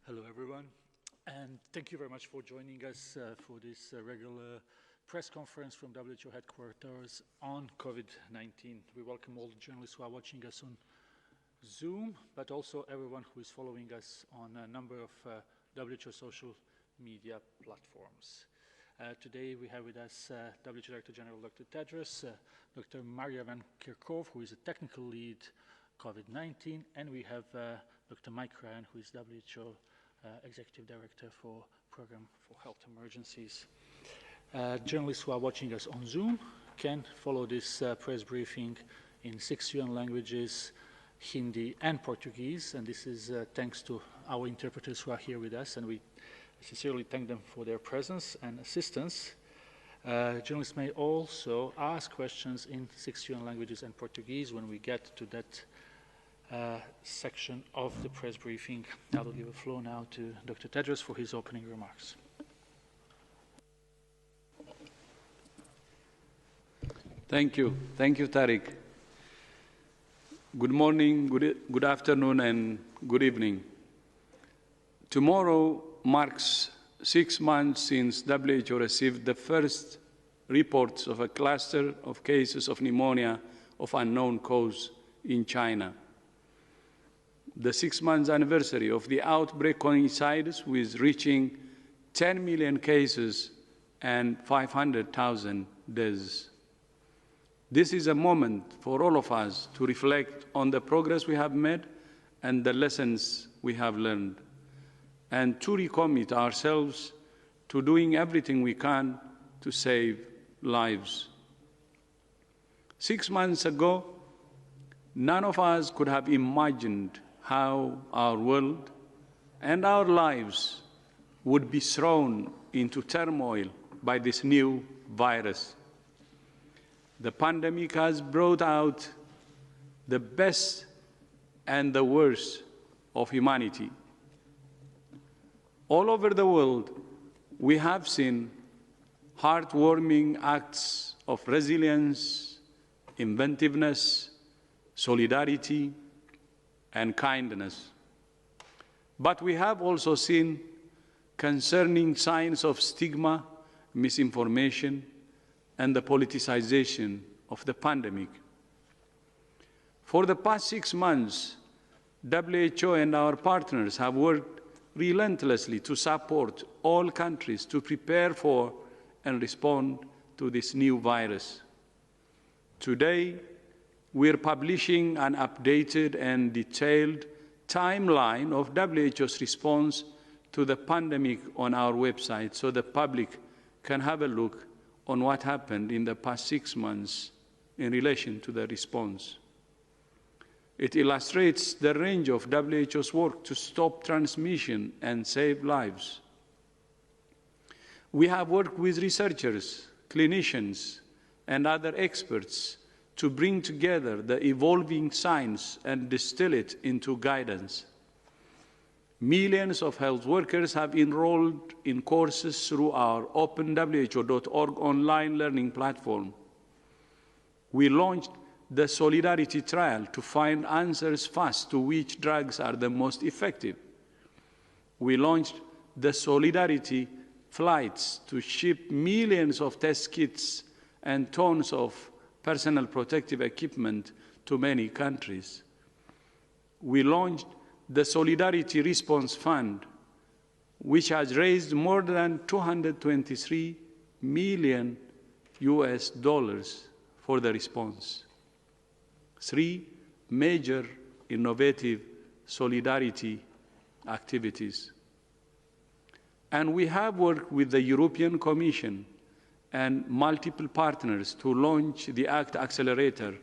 Hello, everyone, and thank you very much for joining us for this regular press conference from WHO headquarters on COVID-19. We welcome all the journalists who are watching us on Zoom, but also everyone who is following us on a number of WHO social media platforms. Today we have with us WHO Director General Dr. Tedros, Dr. Maria Van Kerkhove, who is a technical lead COVID-19, and we have Dr. Mike Ryan, who is WHO Executive Director for Program for Health Emergencies. Journalists who are watching us on Zoom can follow this press briefing in 6 UN languages, Hindi and Portuguese, and this is thanks to our interpreters who are here with us, and we sincerely thank them for their presence and assistance. Journalists may also ask questions in 6 UN languages and Portuguese when we get to that section of the press briefing. I will give the floor now to Dr. Tedros for his opening remarks. Thank you. Thank you, Tariq. Good morning, good afternoon, and good evening. Tomorrow marks 6 months since WHO received the first reports of a cluster of cases of pneumonia of unknown cause in China. The 6-month anniversary of the outbreak coincides with reaching 10 million cases and 500,000 deaths. This is a moment for all of us to reflect on the progress we have made and the lessons we have learned, and to recommit ourselves to doing everything we can to save lives. 6 months ago, none of us could have imagined how our world and our lives would be thrown into turmoil by this new virus. The pandemic has brought out the best and the worst of humanity. All over the world, we have seen heartwarming acts of resilience, inventiveness, solidarity, and kindness. But we have also seen concerning signs of stigma, misinformation, and the politicization of the pandemic. For the past 6 months, WHO and our partners have worked relentlessly to support all countries to prepare for and respond to this new virus. Today, we're publishing an updated and detailed timeline of WHO's response to the pandemic on our website so the public can have a look on what happened in the past 6 months in relation to the response. It illustrates the range of WHO's work to stop transmission and save lives. We have worked with researchers, clinicians, and other experts to bring together the evolving science and distill it into guidance. Millions of health workers have enrolled in courses through our openwho.org online learning platform. We launched the Solidarity Trial to find answers fast to which drugs are the most effective. We launched the Solidarity Flights to ship millions of test kits and tons of personal protective equipment to many countries. We launched the Solidarity Response Fund, which has raised more than $223 million for the response. 3 major innovative solidarity activities. And we have worked with the European Commission and multiple partners to launch the ACT Accelerator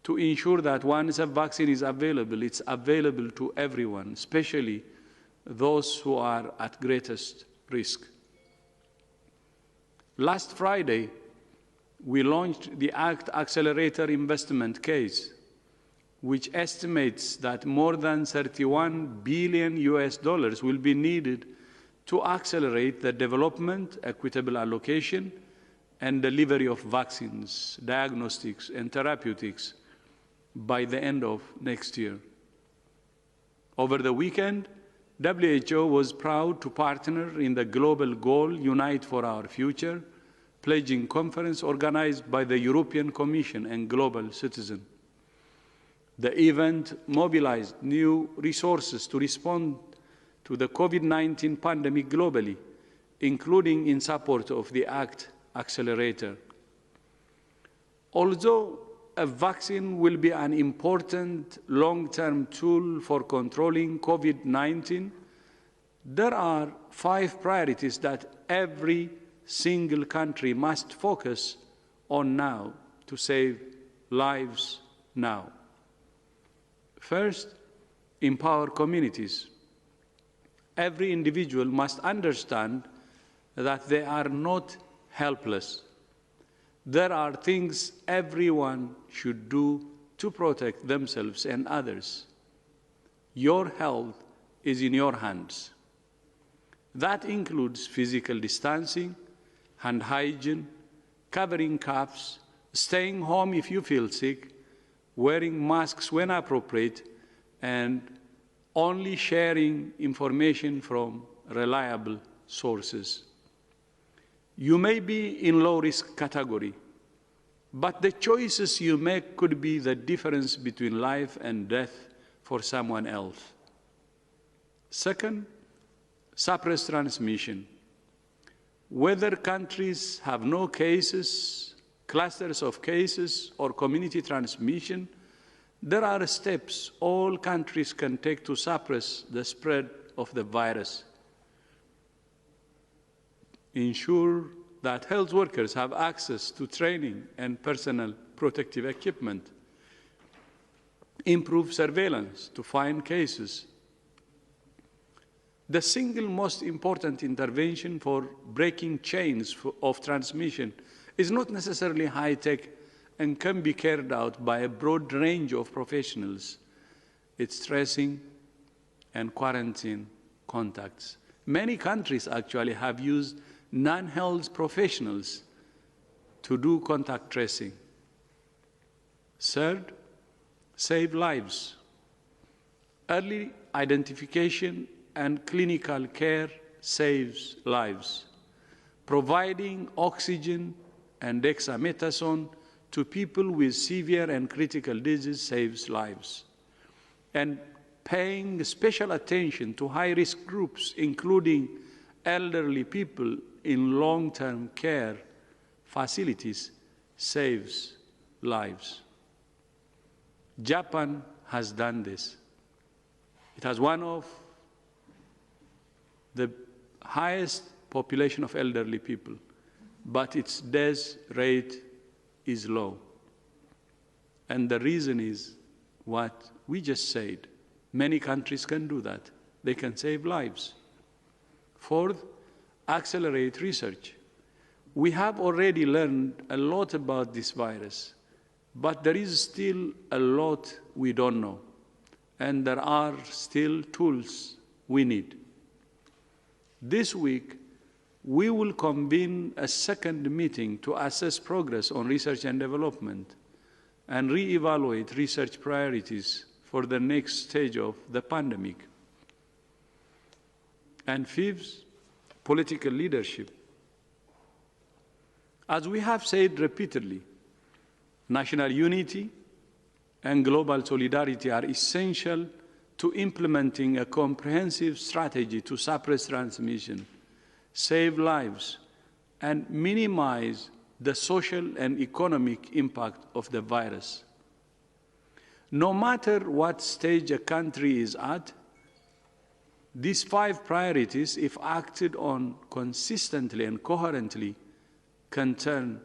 to ensure that once a vaccine is available, it's available to everyone, especially those who are at greatest risk. Last Friday, we launched the ACT Accelerator investment case, which estimates that more than $31 billion will be needed to accelerate the development, equitable allocation, and delivery of vaccines, diagnostics, and therapeutics by the end of next year. Over the weekend, WHO was proud to partner in the global goal Unite for Our Future, pledging conference organized by the European Commission and Global Citizen. The event mobilized new resources to respond to the COVID-19 pandemic globally, including in support of the ACT Accelerator. Although a vaccine will be an important long-term tool for controlling COVID-19, there are 5 priorities that every single country must focus on now to save lives now. First, empower communities. Every individual must understand that they are not helpless. There are things everyone should do to protect themselves and others. Your health is in your hands. That includes physical distancing, hand hygiene, covering coughs, staying home if you feel sick, wearing masks when appropriate, and only sharing information from reliable sources. You may be in low-risk category, but the choices you make could be the difference between life and death for someone else. Second, suppress transmission. Whether countries have no cases, clusters of cases, or community transmission, there are steps all countries can take to suppress the spread of the virus. Ensure that health workers have access to training and personal protective equipment. Improve surveillance to find cases. The single most important intervention for breaking chains of transmission is not necessarily high-tech and can be carried out by a broad range of professionals. It's tracing and quarantine contacts. Many countries actually have used non-health professionals to do contact tracing. Third, save lives. Early identification and clinical care saves lives. Providing oxygen and dexamethasone to people with severe and critical disease saves lives. And paying special attention to high-risk groups, including elderly people in long-term care facilities, saves lives. Japan has done this. It has one of the highest population of elderly people, but its death rate is low. And the reason is what we just said. Many countries can do that. They can save lives. Fourth, accelerate research. We have already learned a lot about this virus, but there is still a lot we don't know, and there are still tools we need. This week, we will convene a second meeting to assess progress on research and development and re-evaluate research priorities for the next stage of the pandemic. And fifth, political leadership. As we have said repeatedly, national unity and global solidarity are essential to implementing a comprehensive strategy to suppress transmission, save lives, and minimize the social and economic impact of the virus. No matter what stage a country is at, these 5 priorities, if acted on consistently and coherently, can turn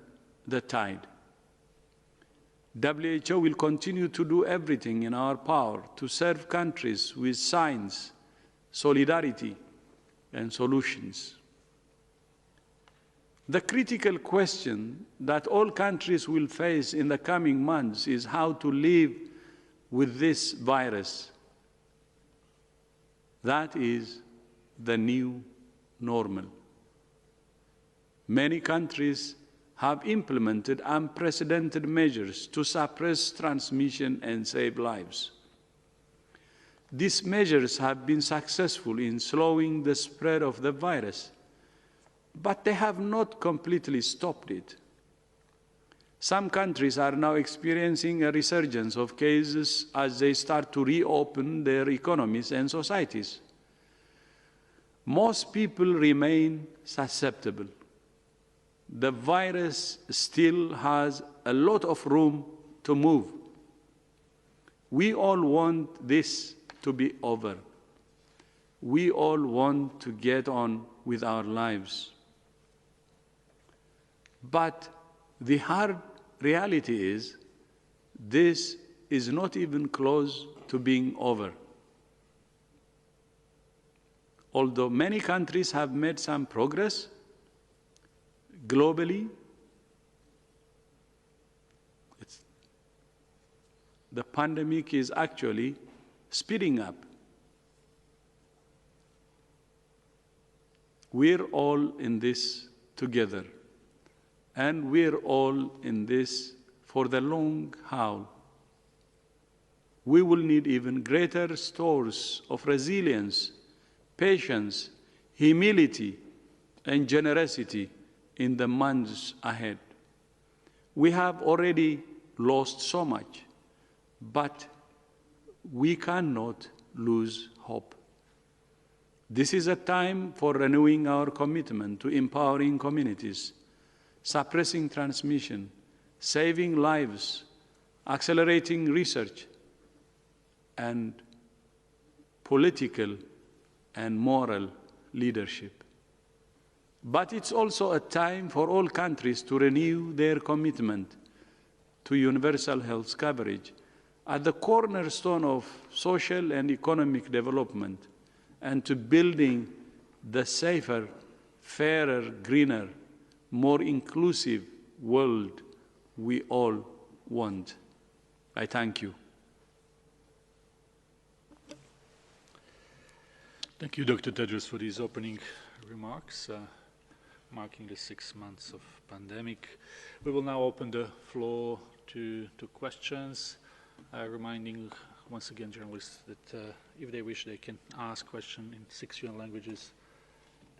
the tide. WHO will continue to do everything in our power to serve countries with science, solidarity, and solutions. The critical question that all countries will face in the coming months is how to live with this virus. That is the new normal. Many countries have implemented unprecedented measures to suppress transmission and save lives. These measures have been successful in slowing the spread of the virus, but they have not completely stopped it. Some countries are now experiencing a resurgence of cases as they start to reopen their economies and societies. Most people remain susceptible. The virus still has a lot of room to move. We all want this to be over. We all want to get on with our lives. But the hard reality is, this is not even close to being over. Although many countries have made some progress, globally, the pandemic is actually speeding up. We're all in this together. And we're all in this for the long haul. We will need even greater stores of resilience, patience, humility, and generosity in the months ahead. We have already lost so much, but we cannot lose hope. This is a time for renewing our commitment to empowering communities, suppressing transmission, saving lives, accelerating research, and political and moral leadership. But it's also a time for all countries to renew their commitment to universal health coverage at the cornerstone of social and economic development, and to building the safer, fairer, greener, more inclusive world we all want. I thank you. Thank you, Dr. Tedros, for these opening remarks, marking the 6 months of pandemic. We will now open the floor to questions, reminding once again journalists that if they wish, they can ask questions in 6 UN languages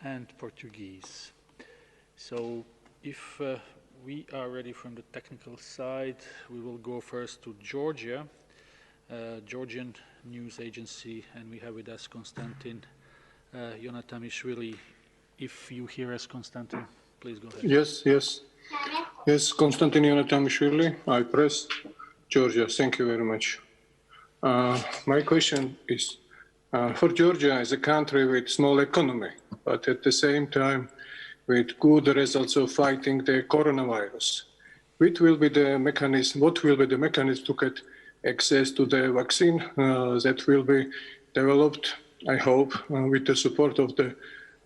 and Portuguese. So if we are ready from the technical side, we will go first to Georgia, Georgian news agency, and we have with us Konstantin Yonatamishvili. If you hear us, Konstantin, please go ahead. Yes, Konstantin Yonatamishvili, I press Georgia. Thank you very much. My question is, for Georgia as a country with small economy, but at the same time with good results of fighting the coronavirus, what will be the mechanism to get access to the vaccine that will be developed, I hope, with the support of the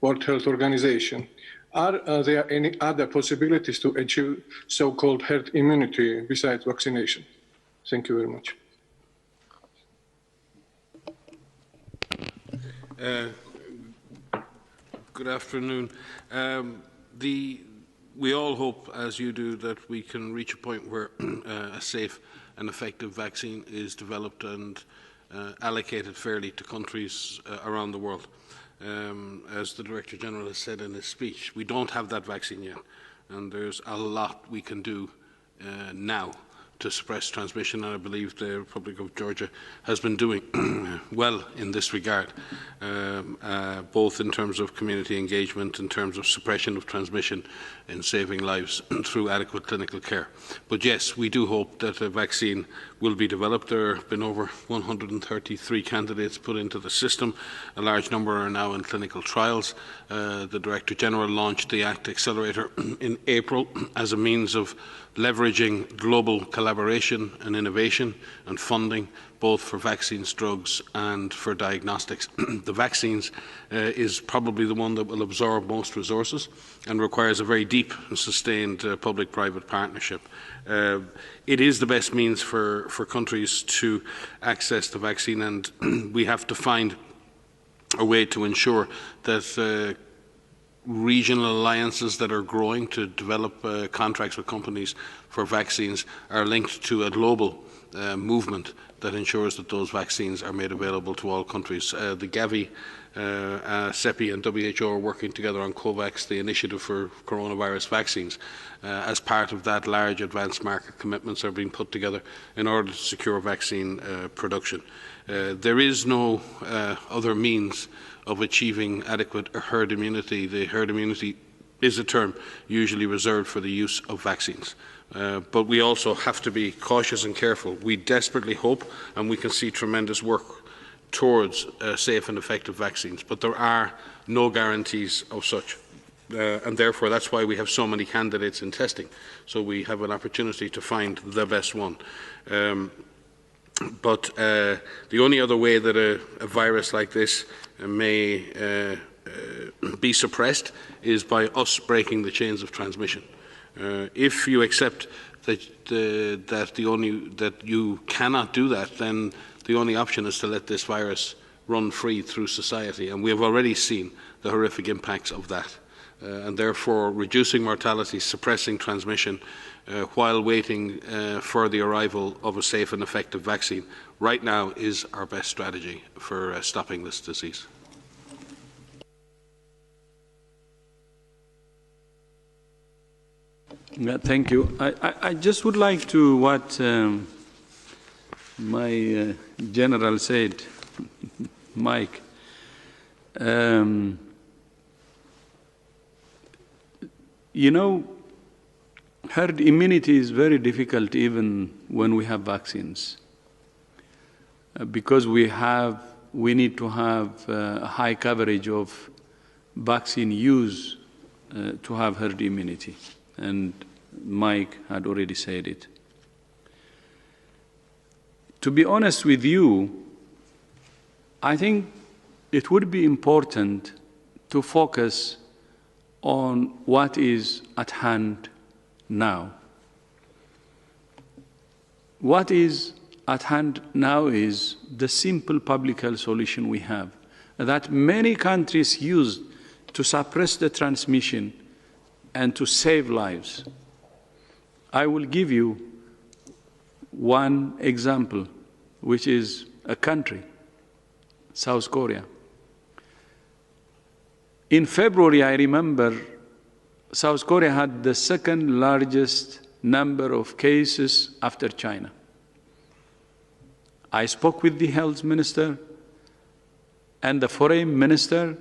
World Health Organization? Are there any other possibilities to achieve so-called herd immunity besides vaccination? Thank you very much. Good afternoon. We all hope, as you do, that we can reach a point where a safe and effective vaccine is developed and allocated fairly to countries around the world. As the Director General has said in his speech, we don't have that vaccine yet, and there's a lot we can do now to suppress transmission, and I believe the Republic of Georgia has been doing well in this regard, both in terms of community engagement, in terms of suppression of transmission, in saving lives through adequate clinical care. But yes, we do hope that a vaccine will be developed. There have been over 133 candidates put into the system. A large number are now in clinical trials. The Director General launched the ACT Accelerator in April as a means of leveraging global collaboration and innovation and funding, both for vaccines, drugs and for diagnostics. The vaccines is probably the one that will absorb most resources and requires a very deep and sustained public-private partnership. It is the best means for countries to access the vaccine, and we have to find a way to ensure that regional alliances that are growing to develop contracts with companies for vaccines are linked to a global movement that ensures that those vaccines are made available to all countries. The Gavi, CEPI and WHO are working together on COVAX, the initiative for coronavirus vaccines. As part of that, large advanced market commitments are being put together in order to secure vaccine production. There is no other means of achieving adequate herd immunity. The herd immunity is a term usually reserved for the use of vaccines. But we also have to be cautious and careful. We desperately hope, and we can see tremendous work towards safe and effective vaccines, but there are no guarantees of such. And therefore, that's why we have so many candidates in testing, so we have an opportunity to find the best one. But the only other way that a virus like this may be suppressed is by us breaking the chains of transmission. If you accept that you cannot do that, then the only option is to let this virus run free through society, and we have already seen the horrific impacts of that. And therefore, reducing mortality, suppressing transmission, while waiting for the arrival of a safe and effective vaccine, right now is our best strategy for stopping this disease. Yeah, thank you. I just would like to what my general said, Mike. You know, herd immunity is very difficult even when we have vaccines, because we need to have a high coverage of vaccine use to have herd immunity, and Mike had already said it. To be honest with you, I think it would be important to focus on what is at hand now. What is at hand now is the simple public health solution we have, that many countries use to suppress the transmission and to save lives. I will give you one example, which is a country, South Korea. In February, I remember, South Korea had the second largest number of cases after China. I spoke with the health minister, and the foreign minister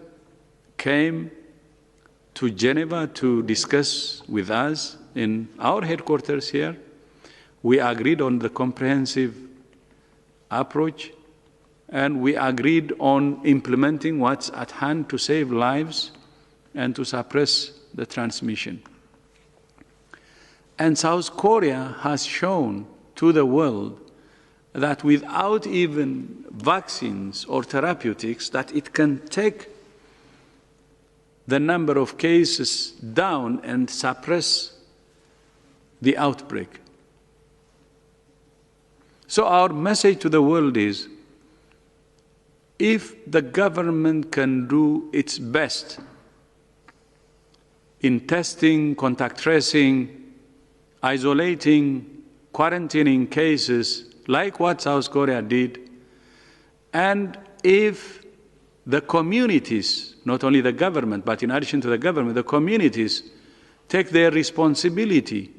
came to Geneva to discuss with us in our headquarters here. We agreed on the comprehensive approach, and we agreed on implementing what's at hand to save lives and to suppress the transmission. And South Korea has shown to the world that without even vaccines or therapeutics, that it can take the number of cases down and suppress the outbreak. So our message to the world is, if the government can do its best in testing, contact tracing, isolating, quarantining cases, like what South Korea did, and if the communities, not only the government, but in addition to the government, the communities take their responsibility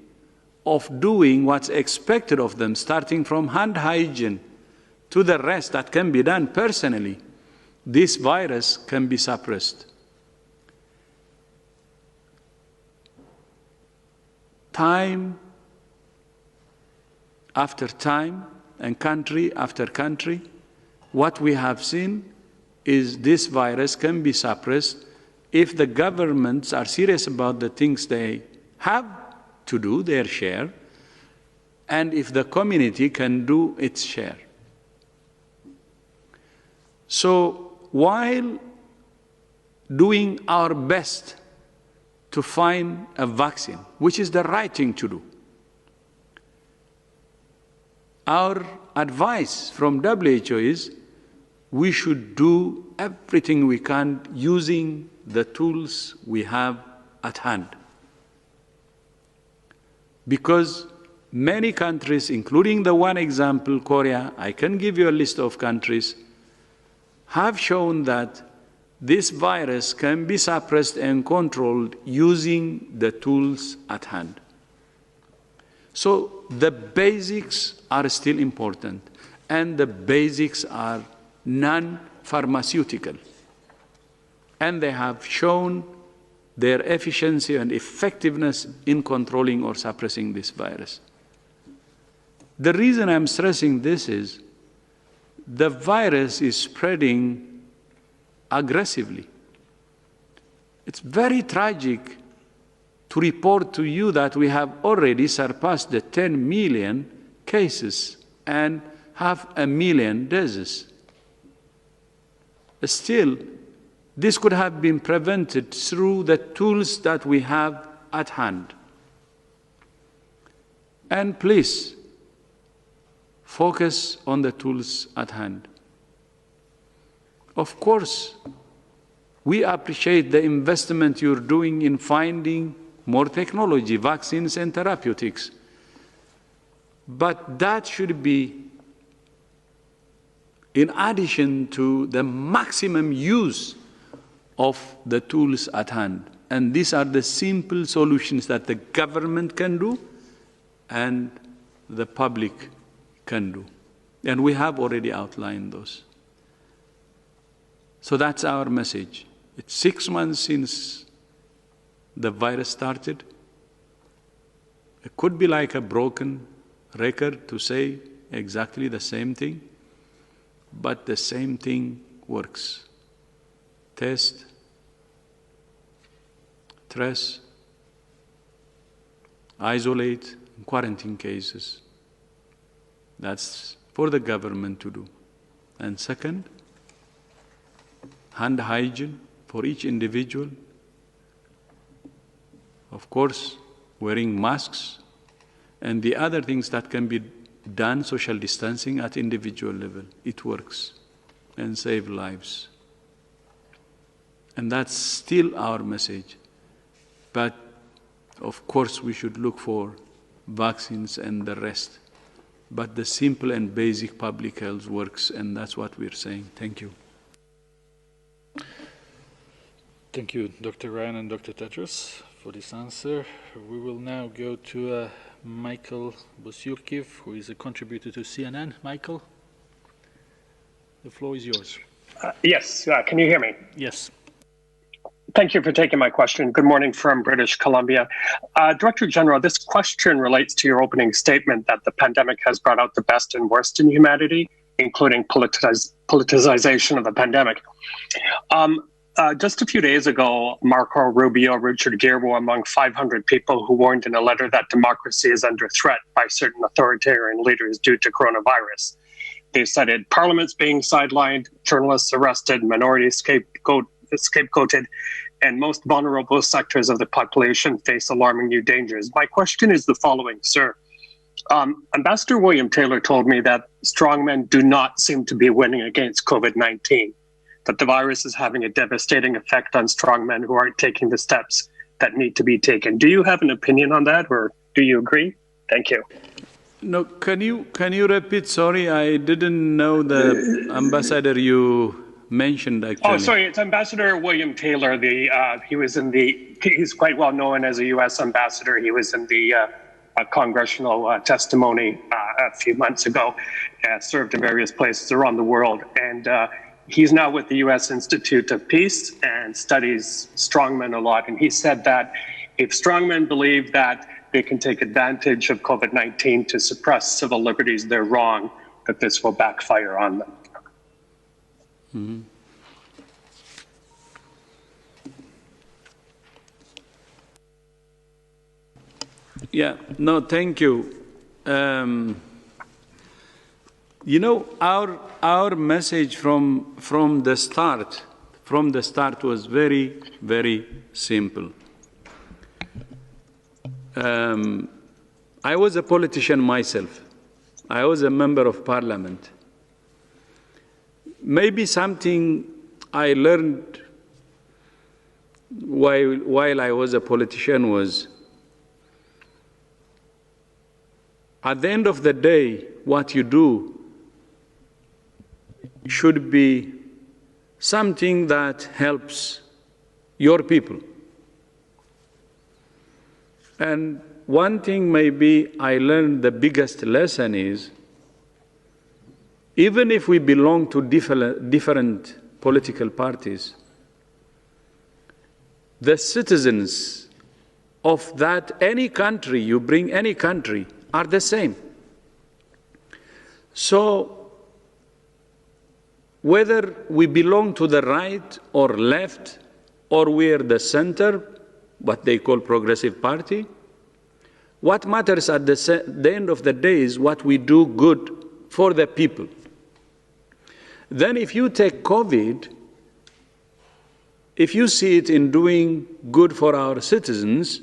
of doing what's expected of them, starting from hand hygiene to the rest that can be done personally, this virus can be suppressed. Time after time and country after country, what we have seen is this virus can be suppressed if the governments are serious about the things they have to do, their share, and if the community can do its share. So while doing our best to find a vaccine, which is the right thing to do, our advice from WHO is we should do everything we can using the tools we have at hand. Because many countries, including the one example, Korea, I can give you a list of countries, have shown that this virus can be suppressed and controlled using the tools at hand. So the basics are still important, and the basics are non-pharmaceutical. And they have shown their efficiency and effectiveness in controlling or suppressing this virus. The reason I'm stressing this is the virus is spreading aggressively. It's very tragic to report to you that we have already surpassed the 10 million cases and have 1 million deaths. Still, this could have been prevented through the tools that we have at hand. And please, focus on the tools at hand. Of course, we appreciate the investment you're doing in finding more technology, vaccines and therapeutics. But that should be in addition to the maximum use of the tools at hand. And these are the simple solutions that the government can do and the public can do. And we have already outlined those. So that's our message. It's 6 months since the virus started. It could be like a broken record to say exactly the same thing, but the same thing works. Test, trace, isolate, and quarantine cases. That's for the government to do. And second, hand hygiene for each individual. Of course, wearing masks and the other things that can be done, social distancing at individual level. It works and save lives. And that's still our message. But of course, we should look for vaccines and the rest. But the simple and basic public health works, and that's what we're saying. Thank you. Thank you, Dr. Ryan and Dr. Tedros, for this answer. We will now go to Michael Bosyurkiv, who is a contributor to CNN. Michael, the floor is yours. Yes, can you hear me? Yes. Thank you for taking my question. Good morning from British Columbia. Director General, this question relates to your opening statement that the pandemic has brought out the best and worst in humanity, including politicization of the pandemic. Just a few days ago, Marco Rubio, Richard Gere were among 500 people who warned in a letter that democracy is under threat by certain authoritarian leaders due to coronavirus. They cited parliaments being sidelined, journalists arrested, minorities scapegoated, and most vulnerable sectors of the population face alarming new dangers. My question is the following, sir. Ambassador William Taylor told me that strongmen do not seem to be winning against COVID-19, that the virus is having a devastating effect on strongmen who aren't taking the steps that need to be taken. Do you have an opinion on that, or do you agree? Thank you. No, can you repeat? Sorry, I didn't know the ambassador you mentioned actually. Oh, sorry, it's Ambassador William Taylor. He's quite well known as a U.S. ambassador. He was in the congressional testimony a few months ago, served in various places around the world. And he's now with the U.S. Institute of Peace and studies strongmen a lot. And he said that if strongmen believe that they can take advantage of COVID-19 to suppress civil liberties, they're wrong, that this will backfire on them. Mm-hmm. Yeah, no, thank you. You know, our message from the start was very, very simple. I was a politician myself. I was a member of parliament. Maybe something I learned while I was a politician was At the end of the day, what you do should be something that helps your people. And one thing maybe I learned the biggest lesson is, even if we belong to different political parties, the citizens of that any country, you bring any country, are the same. So whether we belong to the right or left, or we're the center, what they call progressive party, what matters at the end of the day is what we do good for the people. Then if you take COVID, if you see it in doing good for our citizens,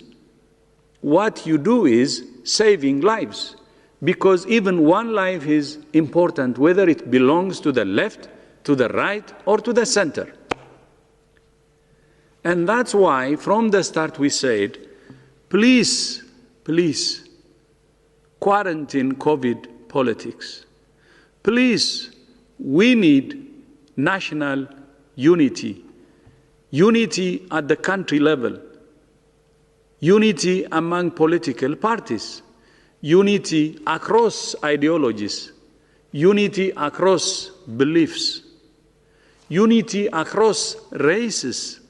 what you do is saving lives, because even one life is important, whether it belongs to the left, to the right, or to the center. And that's why from the start we said, please, please, quarantine COVID politics. Please, we need national unity. Unity at the country level. Unity among political parties. Unity across ideologies. Unity across beliefs. Unity across races.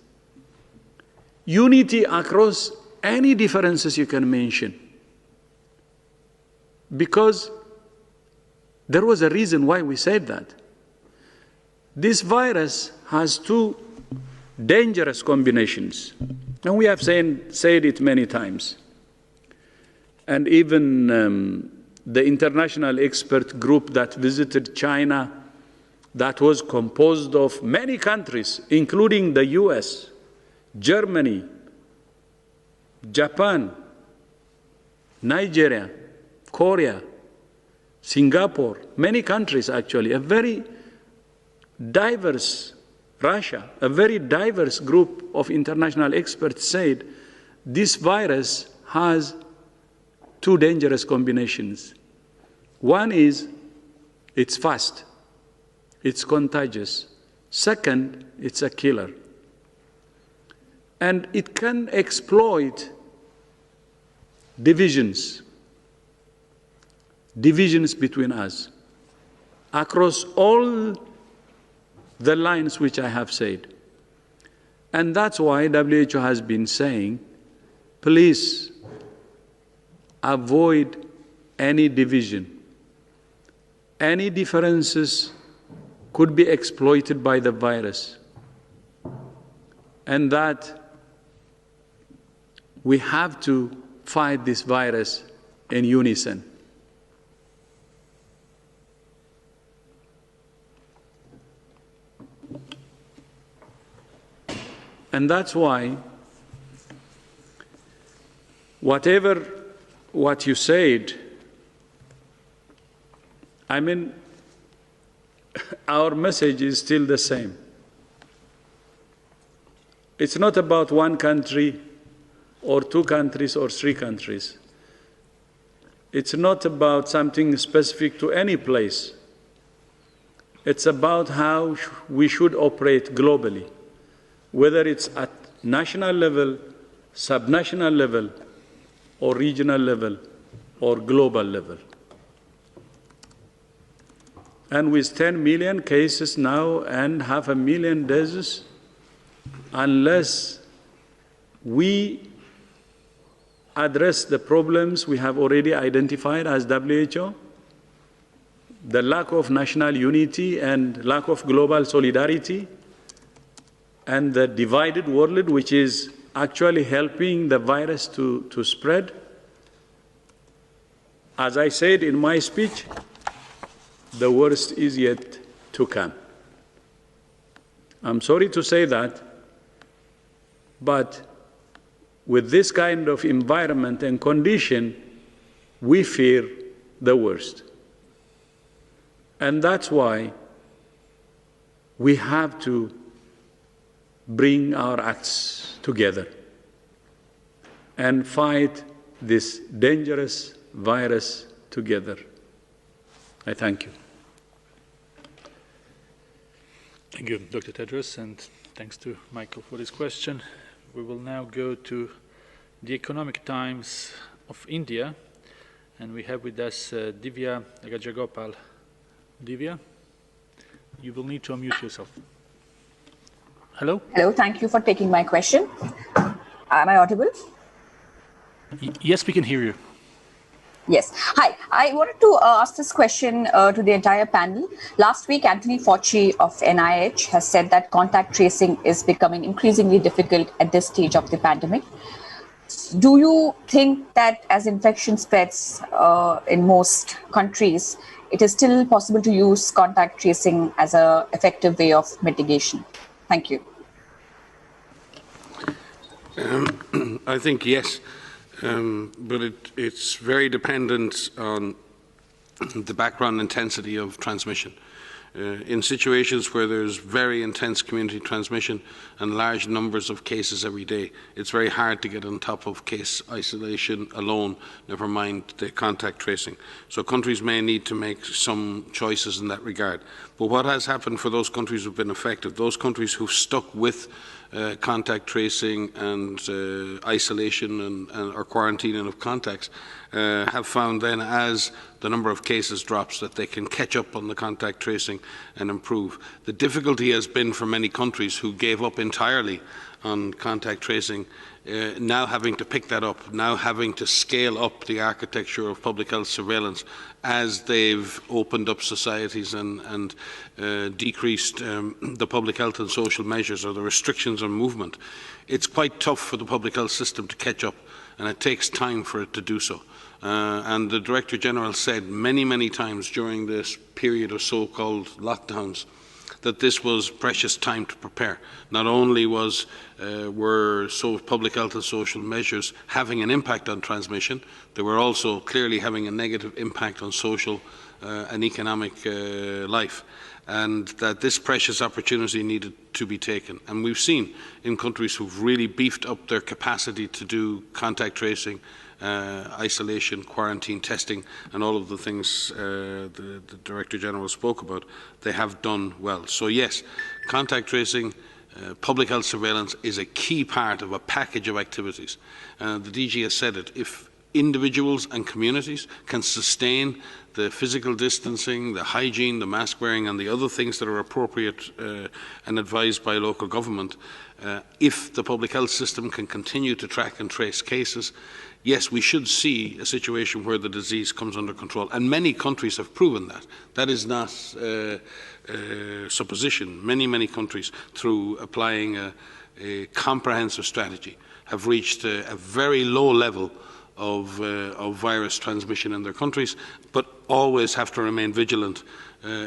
Unity across any differences you can mention. Because there was a reason why we said that. This virus has two dangerous combinations, and we have said it many times. And even the international expert group that visited China, that was composed of many countries, including the US, Germany, Japan, Nigeria, Korea, Singapore, many countries actually, a very diverse, Russia, a very diverse group of international experts said this virus has two dangerous combinations. One is it's fast, it's contagious. Second, it's a killer. And it can exploit divisions between us across all the lines which I have said. And that's why WHO has been saying, please avoid any division. Any differences could be exploited by the virus. And that we have to fight this virus in unison. And that's why what you said, I mean, our message is still the same. It's not about one country or two countries or three countries. It's not about something specific to any place. It's about how we should operate globally, whether it's at national level, subnational level, or regional level, or global level. And with 10 million cases now and 500,000 deaths, unless we address the problems we have already identified as WHO, the lack of national unity and lack of global solidarity, and the divided world, which is actually helping the virus to spread. As I said in my speech, the worst is yet to come. I'm sorry to say that, but with this kind of environment and condition, we fear the worst. And that's why we have to bring our acts together and fight this dangerous virus together. I thank you. Thank you, Dr. Tedros, and thanks to Michael for this question. We will now go to the Economic Times of India, and we have with us Divya Rajagopal. Divya, you will need to unmute yourself. Hello? Hello, thank you for taking my question. Am I audible? Yes, we can hear you. Yes. Hi, I wanted to ask this question to the entire panel. Last week, Anthony Fauci of NIH has said that contact tracing is becoming increasingly difficult at this stage of the pandemic. Do you think that as infection spreads in most countries, it is still possible to use contact tracing as an effective way of mitigation? Thank you. I think yes. But it's very dependent on the background intensity of transmission. In situations where there's very intense community transmission and large numbers of cases every day, it's very hard to get on top of case isolation alone, never mind the contact tracing. So countries may need to make some choices in that regard. But what has happened for those countries who have been affected, those countries who've stuck with contact tracing and isolation or quarantining of contacts have found then, as the number of cases drops, that they can catch up on the contact tracing and improve. The difficulty has been for many countries who gave up entirely on contact tracing, now having to pick that up, now having to scale up the architecture of public health surveillance as they've opened up societies and decreased the public health and social measures or the restrictions on movement. It's quite tough for the public health system to catch up, and it takes time for it to do so. And the Director General said many, many times during this period of so-called lockdowns that this was precious time to prepare. Not only were public health and social measures having an impact on transmission, they were also clearly having a negative impact on social and economic life, and that this precious opportunity needed to be taken. And we've seen in countries who've really beefed up their capacity to do contact tracing, isolation, quarantine, testing, and all of the things the Director General spoke about, they have done well. So yes, contact tracing, public health surveillance is a key part of a package of activities. The DG has said it. If individuals and communities can sustain the physical distancing, the hygiene, the mask wearing, and the other things that are appropriate and advised by local government, if the public health system can continue to track and trace cases, yes, we should see a situation where the disease comes under control. And many countries have proven that. That is not supposition. Many, many countries, through applying a comprehensive strategy, have reached a very low level of virus transmission in their countries, but always have to remain vigilant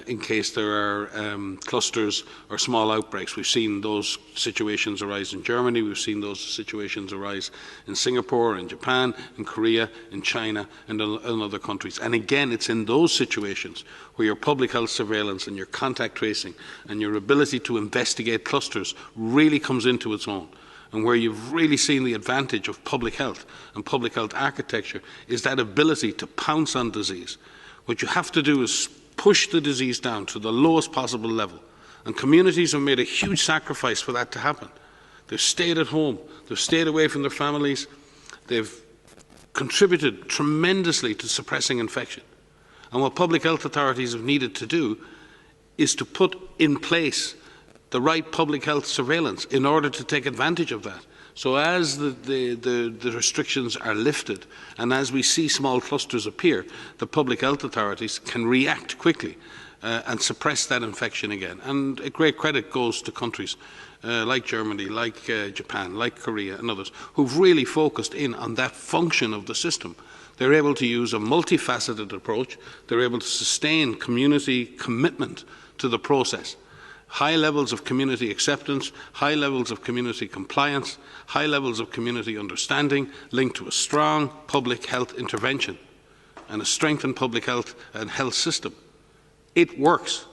in case there are clusters or small outbreaks. We've seen those situations arise in Germany, we've seen those situations arise in Singapore, in Japan, in Korea, in China, and in other countries. And again, it's in those situations where your public health surveillance and your contact tracing and your ability to investigate clusters really comes into its own, and where you've really seen the advantage of public health and public health architecture is that ability to pounce on disease. What you have to do is push the disease down to the lowest possible level. And communities have made a huge sacrifice for that to happen. They've stayed at home, they've stayed away from their families, they've contributed tremendously to suppressing infection. And what public health authorities have needed to do is to put in place the right public health surveillance in order to take advantage of that. So as the restrictions are lifted and as we see small clusters appear, the public health authorities can react quickly and suppress that infection again. And a great credit goes to countries like Germany, like Japan, like Korea and others who've really focused in on that function of the system. They're able to use a multifaceted approach. They're able to sustain community commitment to the process. High levels of community acceptance, high levels of community compliance, high levels of community understanding linked to a strong public health intervention and a strengthened public health and health system. It works.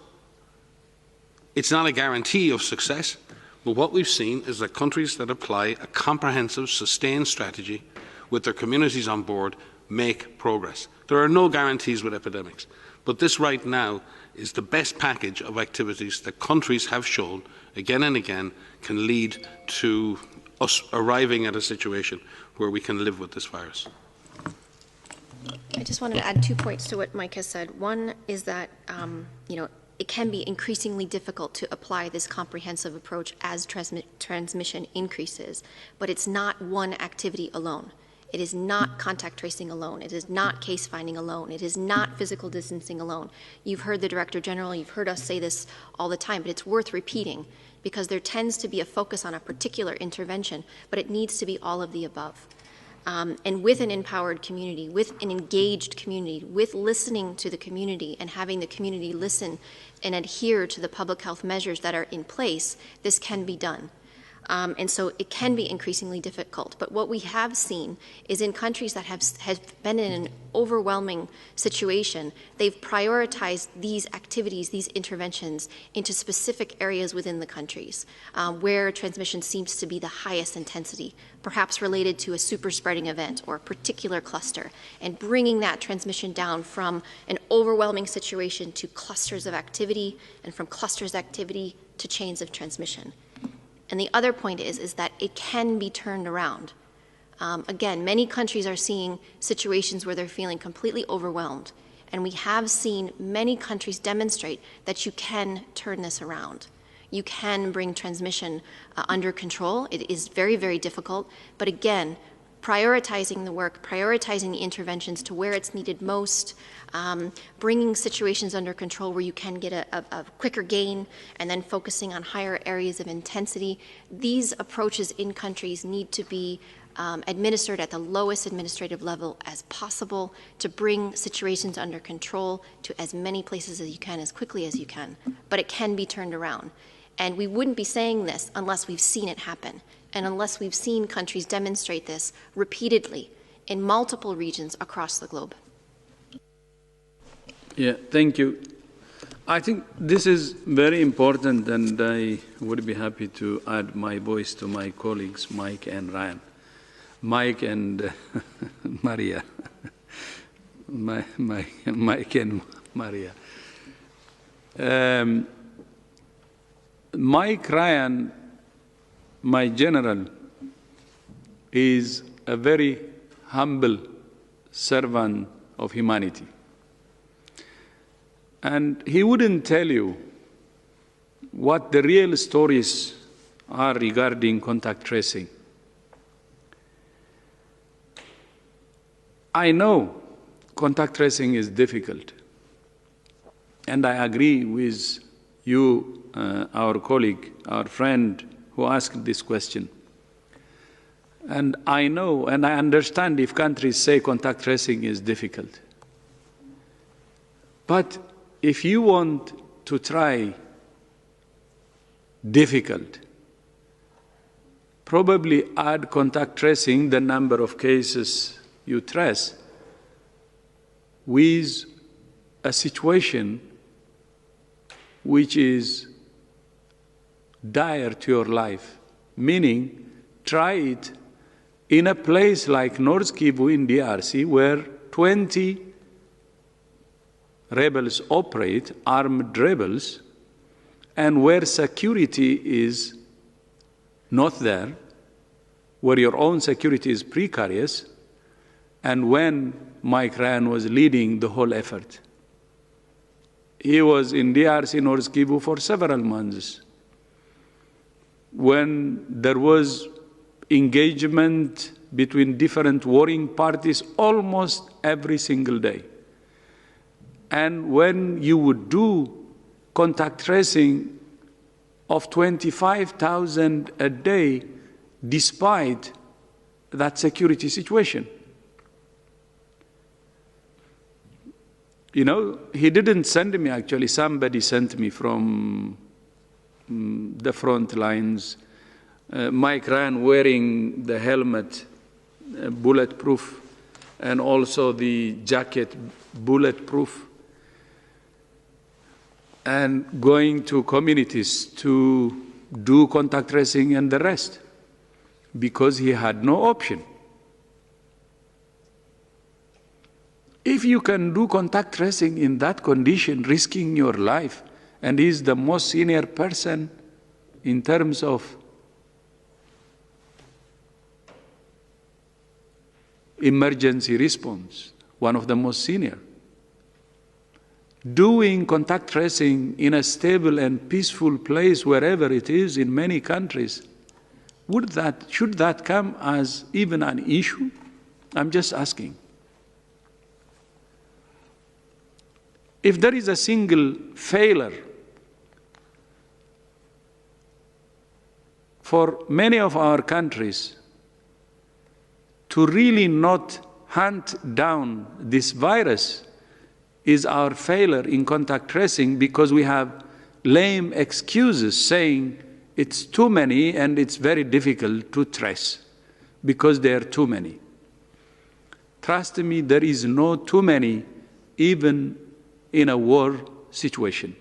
It's not a guarantee of success, but what we've seen is that countries that apply a comprehensive, sustained strategy with their communities on board make progress. There are no guarantees with epidemics, but this right now is the best package of activities that countries have shown again and again can lead to us arriving at a situation where we can live with this virus. I just wanted to add 2 points to what Mike has said. One is that, it can be increasingly difficult to apply this comprehensive approach as transmission increases, but it's not one activity alone. It is not contact tracing alone. It is not case finding alone. It is not physical distancing alone. You've heard the Director General, you've heard us say this all the time, but it's worth repeating because there tends to be a focus on a particular intervention, but it needs to be all of the above. And with an empowered community, with an engaged community, with listening to the community and having the community listen and adhere to the public health measures that are in place, this can be done. And so it can be increasingly difficult. But what we have seen is in countries that have been in an overwhelming situation, they've prioritized these activities, these interventions into specific areas within the countries where transmission seems to be the highest intensity, perhaps related to a super spreading event or a particular cluster, and bringing that transmission down from an overwhelming situation to clusters of activity, and from clusters of activity to chains of transmission. And the other point is that it can be turned around. Again, many countries are seeing situations where they're feeling completely overwhelmed. And we have seen many countries demonstrate that you can turn this around. You can bring transmission under control. It is very, very difficult. But again, prioritizing the work, prioritizing the interventions to where it's needed most, bringing situations under control where you can get a quicker gain, and then focusing on higher areas of intensity. These approaches in countries need to be administered at the lowest administrative level as possible to bring situations under control to as many places as you can, as quickly as you can. But it can be turned around. And we wouldn't be saying this unless we've seen it happen, and unless we've seen countries demonstrate this repeatedly in multiple regions across the globe. Yeah, thank you. I think this is very important, and I would be happy to add my voice to my colleagues, Mike and Ryan. Mike and Maria. Mike and Maria. Mike Ryan, my general, is a very humble servant of humanity. And he wouldn't tell you what the real stories are regarding contact tracing. I know contact tracing is difficult, and I agree with you, our colleague, our friend who asked this question. And I know and I understand if countries say contact tracing is difficult. But if you want to try difficult, probably add contact tracing, the number of cases you trace, with a situation which is dire to your life, meaning try it in a place like North Kivu in DRC, where 20 rebels operate, armed rebels, and where security is not there, where your own security is precarious, and when Mike Ryan was leading the whole effort. He was in DRC, North Kivu for several months. When there was engagement between different warring parties almost every single day. And when you would do contact tracing of 25,000 a day, despite that security situation. You know, he didn't send me, actually, somebody sent me from the front lines, Mike Ryan wearing the helmet, bulletproof, and also the jacket, bulletproof, and going to communities to do contact tracing and the rest, because he had no option. If you can do contact tracing in that condition, risking your life, and he's the most senior person in terms of emergency response, one of the most senior. Doing contact tracing in a stable and peaceful place, wherever it is in many countries, should that come as even an issue? I'm just asking. If there is a single failure for many of our countries to really not hunt down this virus, is our failure in contact tracing, because we have lame excuses saying it's too many and it's very difficult to trace because there are too many. Trust me, there is no too many, even in a war situation.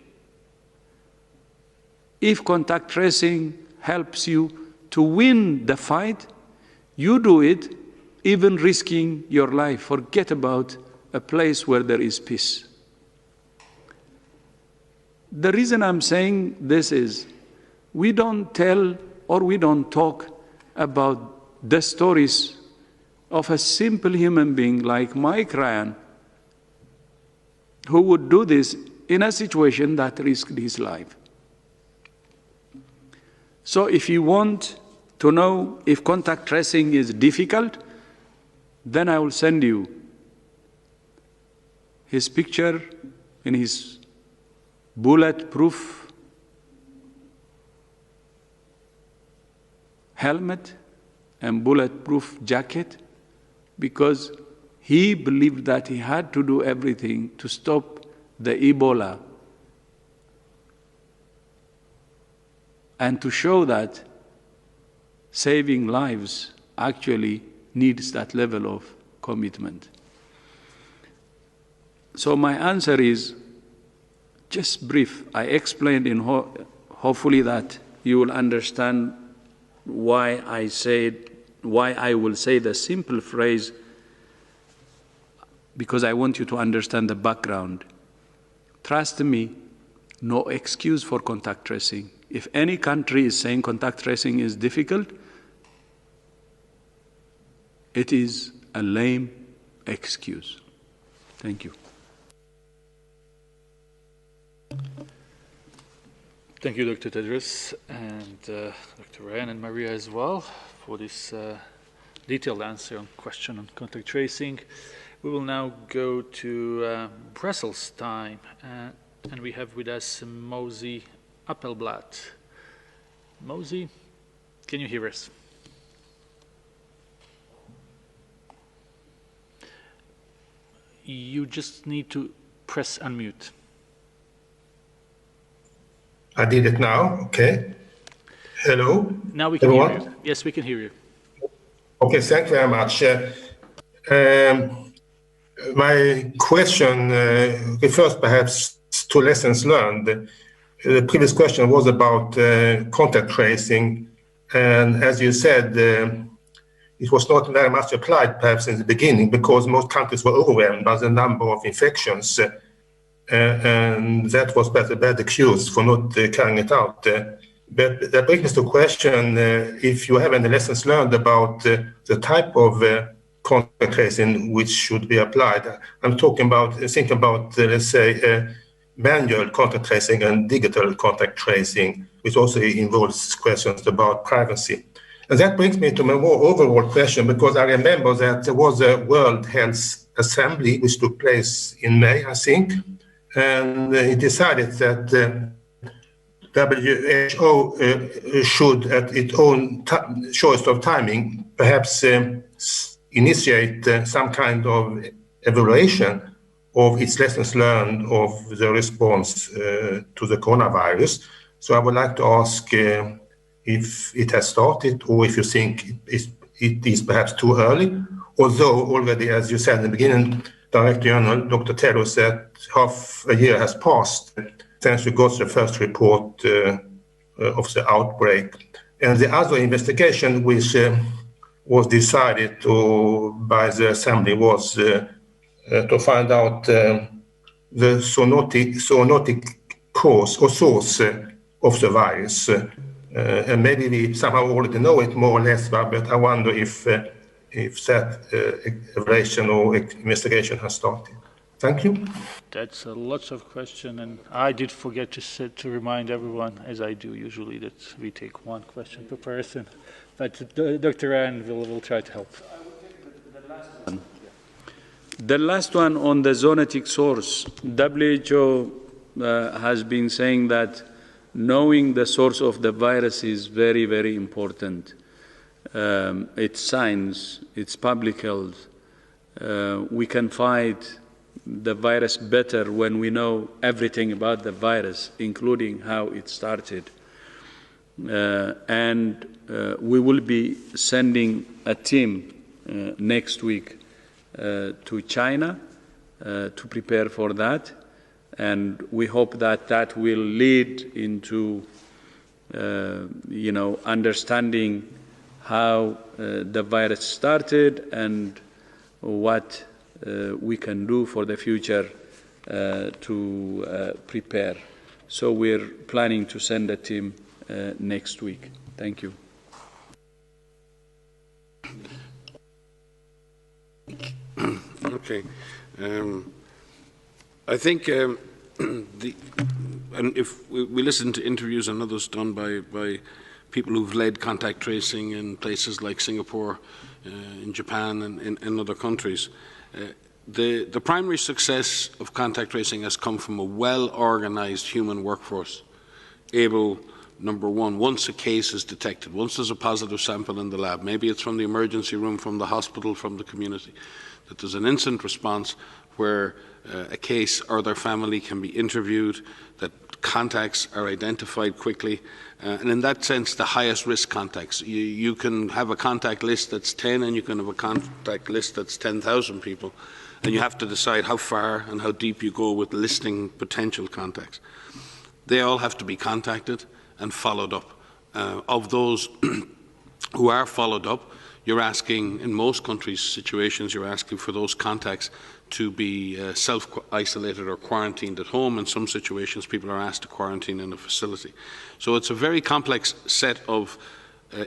If contact tracing helps you to win the fight, you do it, even risking your life. Forget about a place where there is peace. The reason I'm saying this is, we don't tell or we don't talk about the stories of a simple human being like Mike Ryan, who would do this in a situation that risked his life. So if you want to know if contact tracing is difficult, then I will send you his picture in his bulletproof helmet and bulletproof jacket, because he believed that he had to do everything to stop the Ebola and to show that saving lives actually needs that level of commitment. So my answer is just brief. I explained in hopefully that you will understand why I will say the simple phrase, because I want you to understand the background. Trust me, no excuse for contact tracing. If any country is saying contact tracing is difficult, it is a lame excuse. Thank you. Thank you, Dr. Tedros, and Dr. Ryan and Maria as well, for this detailed answer on question on contact tracing. We will now go to Brussels time, and we have with us Mozi Appelblad. Mozi, can you hear us? You just need to press unmute. I did it now, okay. Hello? Now we can hear you. Yes, we can hear you. Okay, thank you very much. My question refers perhaps to lessons learned. The previous question was about contact tracing, and as you said, it was not very much applied perhaps in the beginning because most countries were overwhelmed by the number of infections, and that was perhaps a bad excuse for not carrying it out. But that brings us to the question if you have any lessons learned about the type of contact tracing which should be applied. I'm thinking about, let's say, manual contact tracing and digital contact tracing, which also involves questions about privacy. And that brings me to my more overall question, because I remember that there was a World Health Assembly which took place in May, I think, and it decided that WHO should, at its own choice of timing, perhaps initiate some kind of evaluation of its lessons learned of the response to the coronavirus. So I would like to ask if it has started, or if you think it is perhaps too early, although already, as you said in the beginning, Director General Dr. Tedros said half a year has passed since we got the first report of the outbreak. And the other investigation which was decided by the Assembly was to find out the zoonotic cause or source of the virus. And maybe we somehow already know it more or less, but I wonder if that evaluation or investigation has started. Thank you. That's lots of questions, and I did forget to remind everyone, as I do usually, that we take one question per person. But Dr. Ryan will try to help. The last one on the zoonotic source, WHO has been saying that knowing the source of the virus is very, very important. It's science, it's public health. We can fight the virus better when we know everything about the virus, including how it started. And we will be sending a team next week to China to prepare for that. And we hope that that will lead into, understanding how the virus started and what we can do for the future to prepare. So we're planning to send a team next week. Thank you. Okay. I think, and if we listen to interviews and others done by people who've led contact tracing in places like Singapore, in Japan, and in other countries, the primary success of contact tracing has come from a well-organized human workforce, able, number one, once a case is detected, once there's a positive sample in the lab, maybe it's from the emergency room, from the hospital, from the community, that there's an instant response where a case or their family can be interviewed, that contacts are identified quickly, and in that sense, the highest risk contacts. You can have a contact list that's 10 and you can have a contact list that's 10,000 people, and you have to decide how far and how deep you go with listing potential contacts. They all have to be contacted and followed up. Of those who are followed up, you're asking, in most countries' situations, you're asking for those contacts to be self-isolated or quarantined at home. In some situations, people are asked to quarantine in a facility. So it's a very complex set of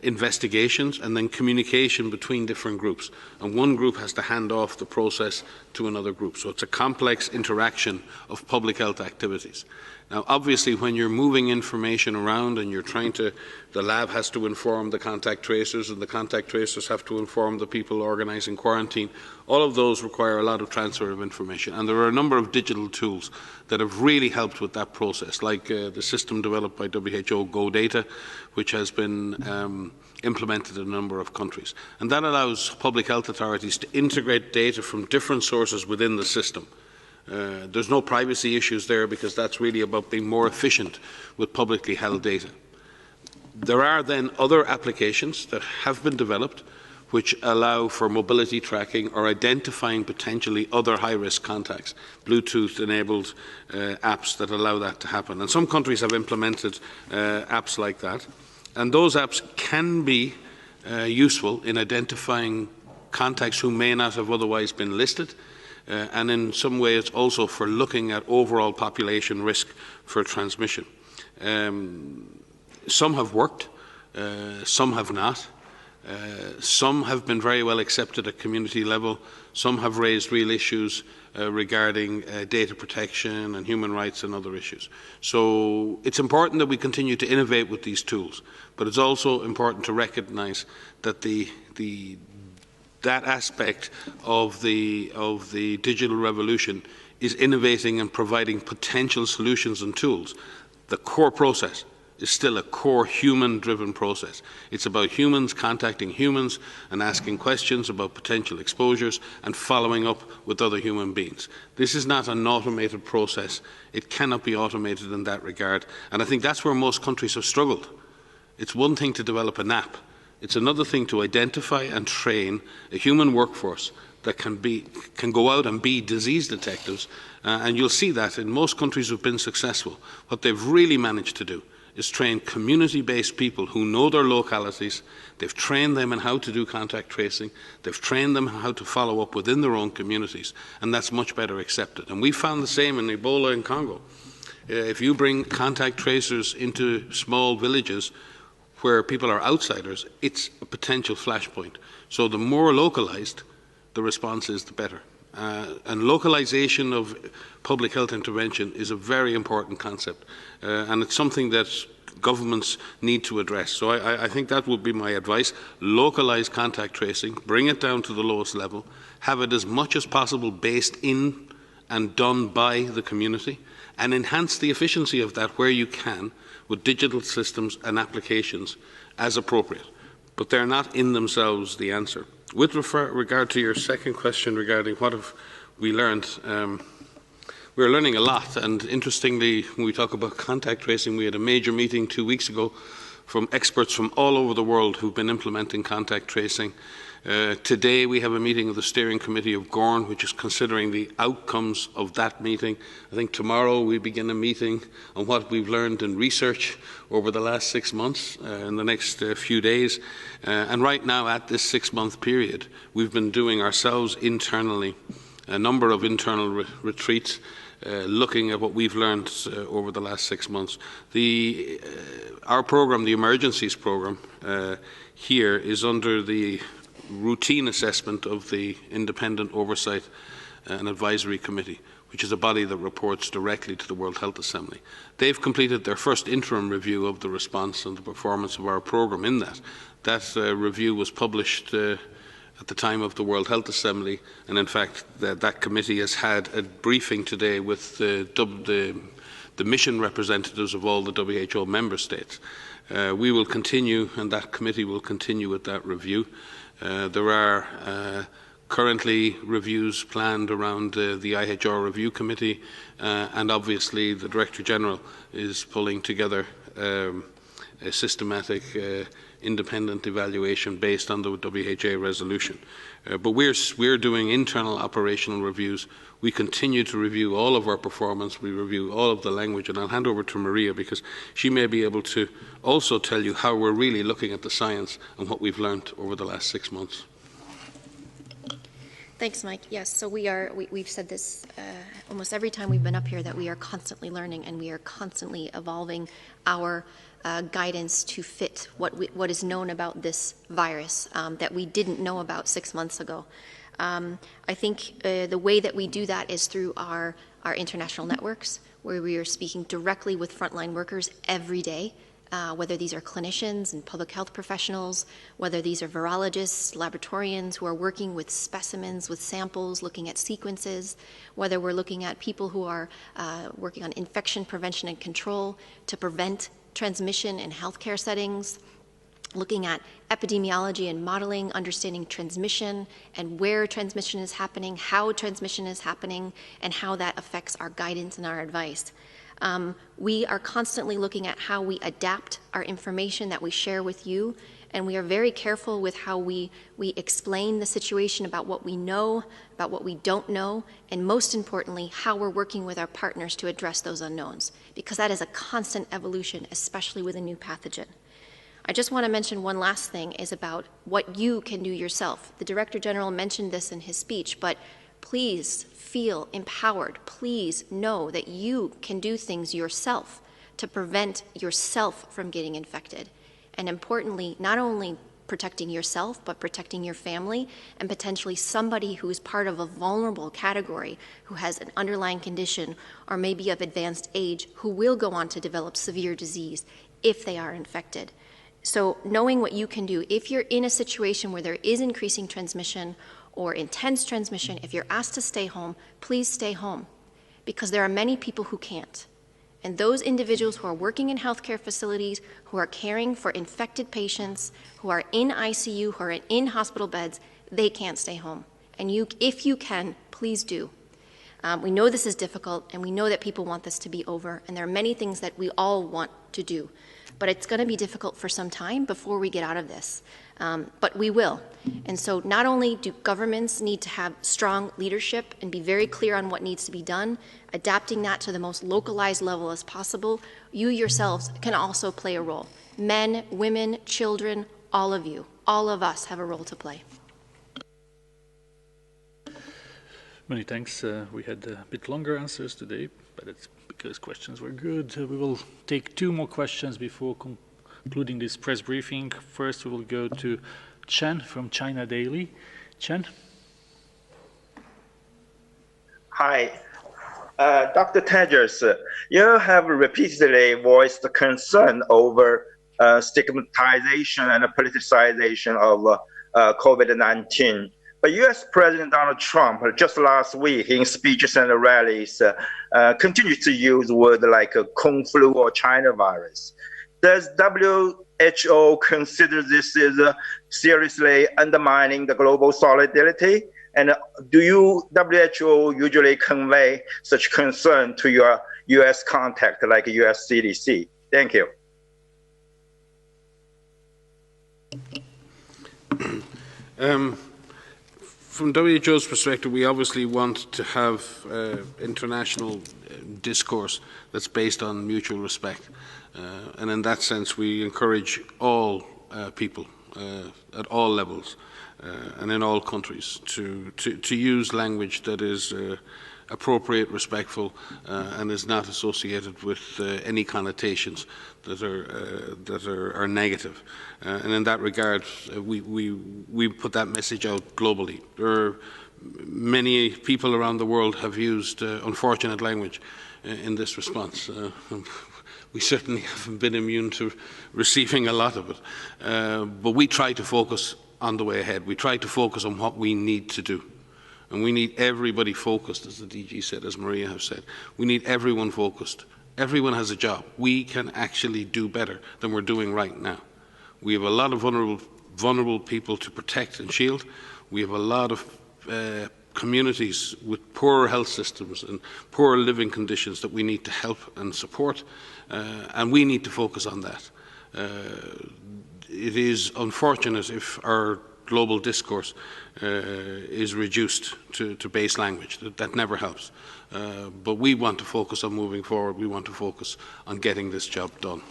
investigations and then communication between different groups. And one group has to hand off the process to another group. So it's a complex interaction of public health activities. Now, obviously, when you're moving information around and you're trying to, the lab has to inform the contact tracers and the contact tracers have to inform the people organising quarantine, all of those require a lot of transfer of information. And there are a number of digital tools that have really helped with that process, like the system developed by WHO, GoData, which has been implemented in a number of countries. And that allows public health authorities to integrate data from different sources within the system. There's no privacy issues there because that's really about being more efficient with publicly held data. There are then other applications that have been developed which allow for mobility tracking or identifying potentially other high-risk contacts, Bluetooth-enabled apps that allow that to happen. And some countries have implemented apps like that. And those apps can be useful in identifying contacts who may not have otherwise been listed, and in some ways also for looking at overall population risk for transmission. Some have worked, some have not. Some have been very well accepted at community level. Some have raised real issues regarding data protection and human rights and other issues. So it's important that we continue to innovate with these tools, but it's also important to recognize that that aspect of the digital revolution is innovating and providing potential solutions and tools. The core process is still a core human-driven process. It's about humans contacting humans and asking questions about potential exposures and following up with other human beings. This is not an automated process. It cannot be automated in that regard. And I think that's where most countries have struggled. It's one thing to develop an app. It's another thing to identify and train a human workforce that can go out and be disease detectives. And you'll see that in most countries who've been successful, what they've really managed to do is train community-based people who know their localities. They've trained them in how to do contact tracing. They've trained them how to follow up within their own communities, and that's much better accepted. And we found the same in Ebola in Congo. If you bring contact tracers into small villages where people are outsiders, it's a potential flashpoint. So the more localized the response is, the better. And localization of public health intervention is a very important concept, and it's something that governments need to address. So I think that would be my advice. Localize contact tracing, bring it down to the lowest level, have it as much as possible based in and done by the community, and enhance the efficiency of that where you can with digital systems and applications as appropriate. But they're not in themselves the answer. With regard to your second question regarding what have we learned, we're learning a lot. And interestingly, when we talk about contact tracing, we had a major meeting 2 weeks ago from experts from all over the world who've been implementing contact tracing. Today we have a meeting of the steering committee of GORN, which is considering the outcomes of that meeting. I think tomorrow we begin a meeting on what we've learned in research over the last 6 months in the next few days. And right now, at this 6-month period, we've been doing ourselves internally a number of internal retreats, looking at what we've learned over the last 6 months. Our program, the emergencies program, here is under the routine assessment of the Independent Oversight and Advisory Committee, which is a body that reports directly to the World Health Assembly. They've completed their first interim review of the response and the performance of our program in that. That review was published at the time of the World Health Assembly, and in fact that committee has had a briefing today with the mission representatives of all the WHO member states. We will continue, and that committee will continue with that review. There are currently reviews planned around the IHR Review Committee, and obviously the Director General is pulling together a systematic independent evaluation based on the WHA resolution. But we're doing internal operational reviews. We continue to review all of our performance. We review all of the language, and I'll hand over to Maria because she may be able to also tell you how we're really looking at the science and what we've learned over the last 6 months. Thanks, Mike. Yes, so we've said this almost every time we've been up here, that we are constantly learning and we are constantly evolving our guidance to fit what is known about this virus that we didn't know about 6 months ago. I think the way that we do that is through our international networks, where we are speaking directly with frontline workers every day, whether these are clinicians and public health professionals, whether these are virologists, laboratorians who are working with specimens, with samples, looking at sequences, whether we're looking at people who are working on infection prevention and control to prevent transmission in healthcare settings, looking at epidemiology and modeling, understanding transmission and where transmission is happening, how transmission is happening, and how that affects our guidance and our advice. We are constantly looking at how we adapt our information that we share with you, and we are very careful with how we explain the situation about what we know, about what we don't know, and most importantly, how we're working with our partners to address those unknowns, because that is a constant evolution, especially with a new pathogen. I just want to mention one last thing is about what you can do yourself. The Director General mentioned this in his speech, but please feel empowered. Please know that you can do things yourself to prevent yourself from getting infected. And importantly, not only protecting yourself, but protecting your family and potentially somebody who is part of a vulnerable category, who has an underlying condition or maybe of advanced age, who will go on to develop severe disease if they are infected. So knowing what you can do, if you're in a situation where there is increasing transmission or intense transmission, if you're asked to stay home, please stay home, because there are many people who can't. And those individuals who are working in healthcare facilities, who are caring for infected patients, who are in ICU, who are in hospital beds, they can't stay home. And you, if you can, please do. We know this is difficult, and we know that people want this to be over, and there are many things that we all want to do. But it's going to be difficult for some time before we get out of this. But we will. And so not only do governments need to have strong leadership and be very clear on what needs to be done, adapting that to the most localized level as possible, you yourselves can also play a role. Men, women, children, all of you, all of us have a role to play. Many thanks. We had a bit longer answers today, but it's because questions were good. We will take 2 more questions before concluding this press briefing. First, we will go to Chen from China Daily. Chen? Hi. Dr. Tedros, you have repeatedly voiced concern over stigmatization and politicization of COVID-19. But U.S. President Donald Trump, just last week in speeches and rallies, continued to use words like Kung flu or China virus. Does WHO consider this as seriously undermining the global solidarity? And do WHO usually convey such concern to your U.S. contact, like U.S. CDC? Thank you. From WHO's perspective, we obviously want to have international discourse that's based on mutual respect. And in that sense, we encourage all people at all levels and in all countries to use language that is appropriate, respectful, and is not associated with any connotations that are negative. And in that regard, we put that message out globally. There are many people around the world have used unfortunate language in this response. We certainly haven't been immune to receiving a lot of it. But we try to focus on the way ahead. We try to focus on what we need to do. And we need everybody focused, as the DG said, as Maria has said. We need everyone focused. Everyone has a job. We can actually do better than we're doing right now. We have a lot of vulnerable people to protect and shield. We have a lot of communities with poor health systems and poor living conditions that we need to help and support, and we need to focus on that. It is unfortunate if our global discourse is reduced to base language. That never helps. But we want to focus on moving forward. We want to focus on getting this job done.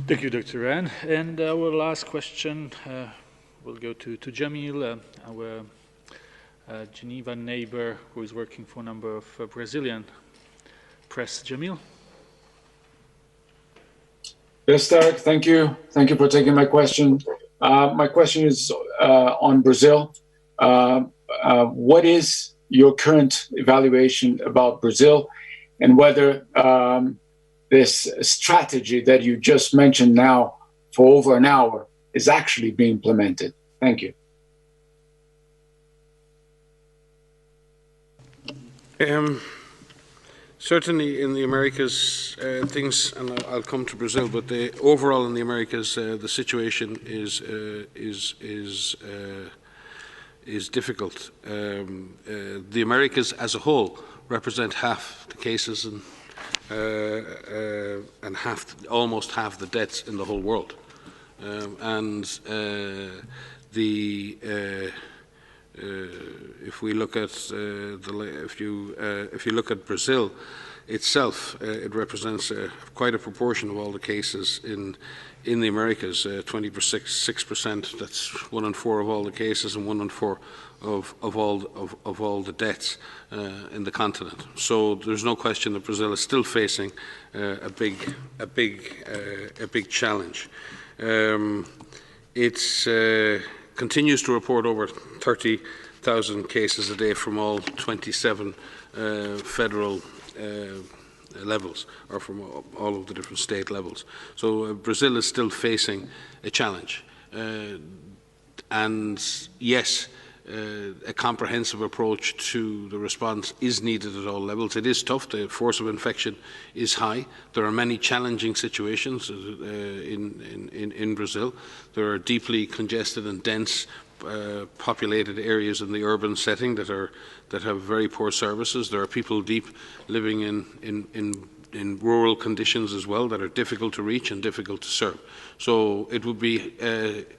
Thank you, Dr. Ran. And our last question will go to Jamil, our Geneva neighbor who is working for a number of Brazilian press. Jamil? Yes, Tarek, thank you. Thank you for taking my question. My question is on Brazil. What is your current evaluation about Brazil and whether this strategy that you just mentioned now for over an hour is actually being implemented? Thank you. Certainly in the Americas, things, and I'll come to Brazil, but overall in the Americas, the situation is difficult. The Americas as a whole represent half the cases and almost half the deaths in the whole world. If we look at if you look at Brazil itself, it represents quite a proportion of all the cases in the Americas. 26%. That's 1 in 4 of all the cases and 1 in 4 of all the deaths in the continent. So there's no question that Brazil is still facing a big challenge. It's continues to report over 30,000 cases a day from all 27 federal levels, or from all of the different state levels. So Brazil is still facing a challenge. And yes, a comprehensive approach to the response is needed at all levels. It is tough. The force of infection is high. There are many challenging situations in Brazil. There are deeply congested and dense populated areas in the urban setting that have very poor services. There are people living in in rural conditions as well that are difficult to reach and difficult to serve. So it would be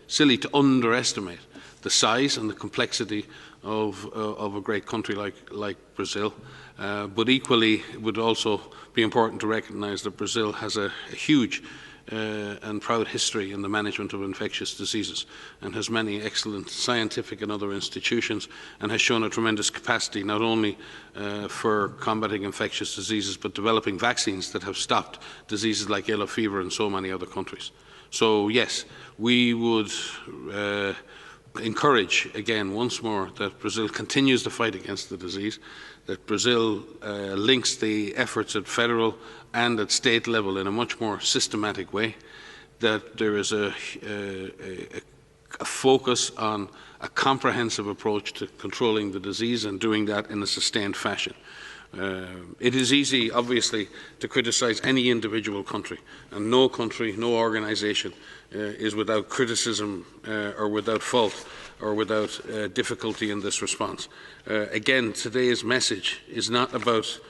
silly to underestimate the size and the complexity of a great country like Brazil. But equally, it would also be important to recognise that Brazil has a huge and proud history in the management of infectious diseases, and has many excellent scientific and other institutions, and has shown a tremendous capacity not only for combating infectious diseases, but developing vaccines that have stopped diseases like yellow fever in so many other countries. So yes, we would encourage again once more that Brazil continues the fight against the disease, that Brazil links the efforts at federal and at state level in a much more systematic way, that there is a focus on a comprehensive approach to controlling the disease and doing that in a sustained fashion. It is easy, obviously, to criticise any individual country, and no country, no organisation is without criticism or without fault or without difficulty in this response. Again, today's message is not about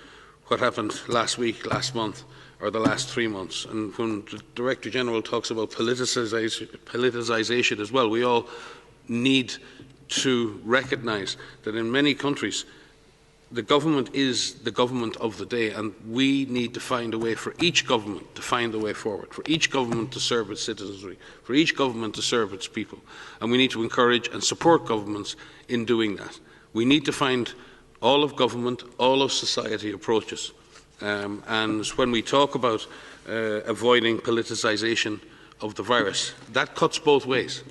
what happened last week, last month, or the last 3 months. And when the Director General talks about politicization as well, we all need to recognise that in many countries, the government is the government of the day, and we need to find a way for each government to find a way forward, for each government to serve its citizenry, for each government to serve its people. And we need to encourage and support governments in doing that. We need to find all of government, all of society approaches. And when we talk about avoiding politicisation of the virus, that cuts both ways.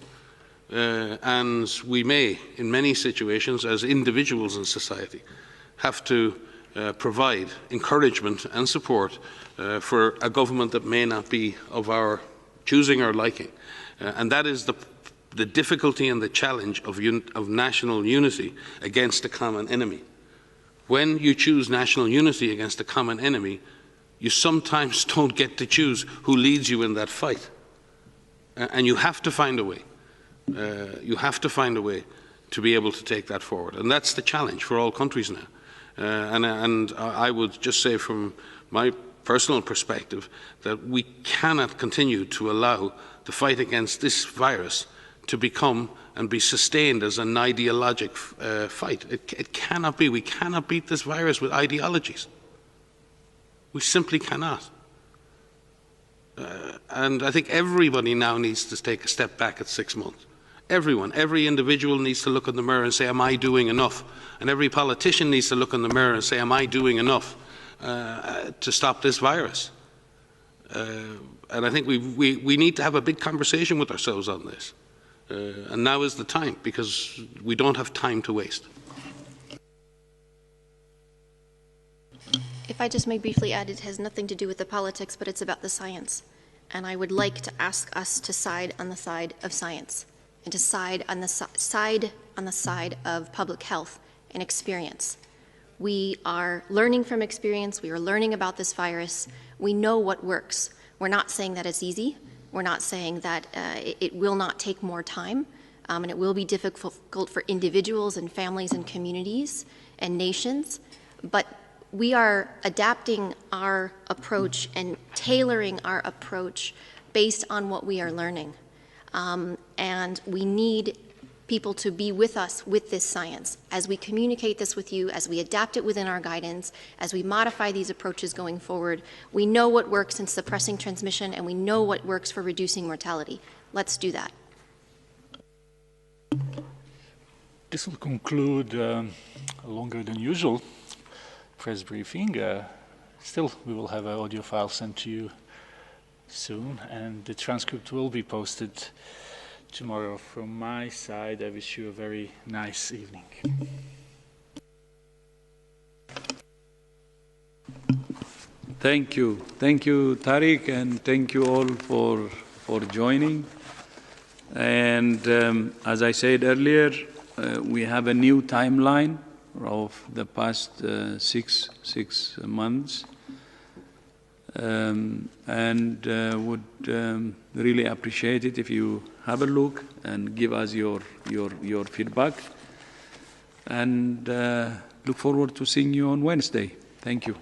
And we may, in many situations, as individuals in society, have to provide encouragement and support for a government that may not be of our choosing or liking. And that is the difficulty and the challenge of national unity against a common enemy. When you choose national unity against a common enemy, you sometimes don't get to choose who leads you in that fight. And you have to find a way. You have to find a way to be able to take that forward. And that's the challenge for all countries now. And I would just say from my personal perspective that we cannot continue to allow the fight against this virus to become and be sustained as an ideologic fight. It cannot be. We cannot beat this virus with ideologies. We simply cannot. And I think everybody now needs to take a step back at 6 months. Everyone, every individual needs to look in the mirror and say, am I doing enough? And every politician needs to look in the mirror and say, am I doing enough to stop this virus? And I think we need to have a big conversation with ourselves on this. And now is the time, because we don't have time to waste. If I just may briefly add, it has nothing to do with the politics, but it's about the science. And I would like to ask us to side on the side of science, and to side on the side of public health and experience. We are learning from experience. We are learning about this virus. We know what works. We're not saying that it's easy. We're not saying that it will not take more time, and it will be difficult for individuals and families and communities and nations, but we are adapting our approach and tailoring our approach based on what we are learning. And we need people to be with us with this science as we communicate this with you, as we adapt it within our guidance, as we modify these approaches going forward. We know what works in suppressing transmission, and we know what works for reducing mortality. Let's do that. This will conclude a longer than usual press briefing. Still, we will have an audio file sent to you soon, and the transcript will be posted tomorrow. From my side, I wish you a very nice evening. Thank you. Thank you, Tariq, and thank you all for joining. And as I said earlier, we have a new timeline of the past six months. And would really appreciate it if you have a look and give us your feedback. And look forward to seeing you on Wednesday. Thank you.